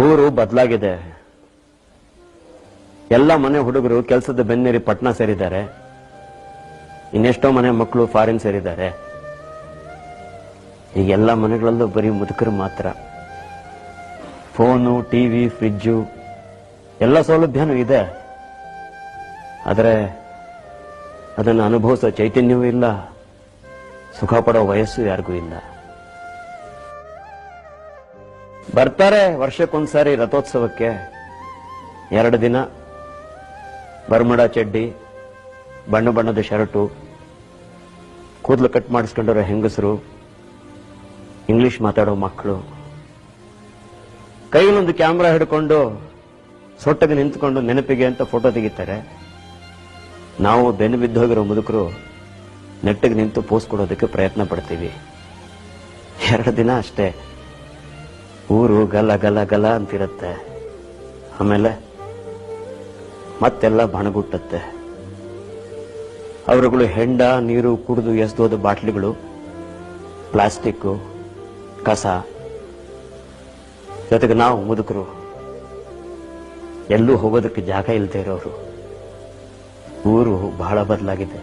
ಊರು ಬದಲಾಗಿದೆ. ಎಲ್ಲ ಮನೆ ಹುಡುಗರು ಕೆಲಸದ ಬೆನ್ನೇರಿ ಪಟ್ನಾ ಸೇರಿದ್ದಾರೆ. ಇನ್ನೆಷ್ಟೋ ಮನೆ ಮಕ್ಕಳು ಫಾರಿನ್ ಸೇರಿದ್ದಾರೆ. ಈಗ ಎಲ್ಲ ಮನೆಗಳಲ್ಲೂ ಬರೀ ಮುದುಕರು ಮಾತ್ರ. ಫೋನು, ಟಿವಿ, ಫ್ರಿಜ್ಜು ಎಲ್ಲ ಸೌಲಭ್ಯನೂ ಇದೆ. ಆದರೆ ಅದನ್ನು ಅನುಭವಿಸೋ ಚೈತನ್ಯವೂ ಇಲ್ಲ, ಸುಖ ಪಡೋ ವಯಸ್ಸು ಯಾರಿಗೂ ಇಲ್ಲ. ಬರ್ತಾರೆ ವರ್ಷಕ್ಕೊಂದ್ಸಾರಿ ರಥೋತ್ಸವಕ್ಕೆ, 2 ದಿನ ಬರ್ಮುಡಾ ಚಡ್ಡಿ, ಬಣ್ಣ ಬಣ್ಣದ ಶರ್ಟು, ಕೂದಲು ಕಟ್ ಮಾಡಿಸ್ಕೊಂಡಿರೋ ಹೆಂಗಸರು, ಇಂಗ್ಲಿಷ್ ಮಾತಾಡೋ ಮಕ್ಕಳು, ಕೈಯಲ್ಲೊಂದು ಕ್ಯಾಮ್ರಾ ಹಿಡ್ಕೊಂಡು ಸೊಟ್ಟಗೆ ನಿಂತ್ಕೊಂಡು ನೆನಪಿಗೆ ಅಂತ ಫೋಟೋ ತೆಗಿತಾರೆ. ನಾವು ಬೆನ್ನು ಬಿದ್ದೋಗಿರೋ ಮುದುಕರು ನೆಟ್ಟಿಗೆ ನಿಂತು ಪೋಸ್ ಕೊಡೋದಕ್ಕೆ ಪ್ರಯತ್ನ ಪಡ್ತೀವಿ. 2 ದಿನ ಅಷ್ಟೇ. ಊರು ಗಲ ಗಲ ಗಲ ಅಂತಿರುತ್ತೆ. ಆಮೇಲೆ ಮತ್ತೆಲ್ಲ ಬಣಗುಟ್ಟತ್ತೆ. ಅವರುಗಳು ಹೆಂಡ ನೀರು ಕುಡಿದು ಎಸ್ದೋದ ಬಾಟ್ಲಿಗಳು, ಪ್ಲಾಸ್ಟಿಕ್ಕು, ಕಸ, ಜೊತೆಗೆ ನಾವು ಮುದುಕರು ಎಲ್ಲೂ ಹೋಗೋದಕ್ಕೆ ಜಾಗ ಇಲ್ಲದೆ ಇರೋರು. ಊರು ಬಹಳ ಬದಲಾಗಿದೆ.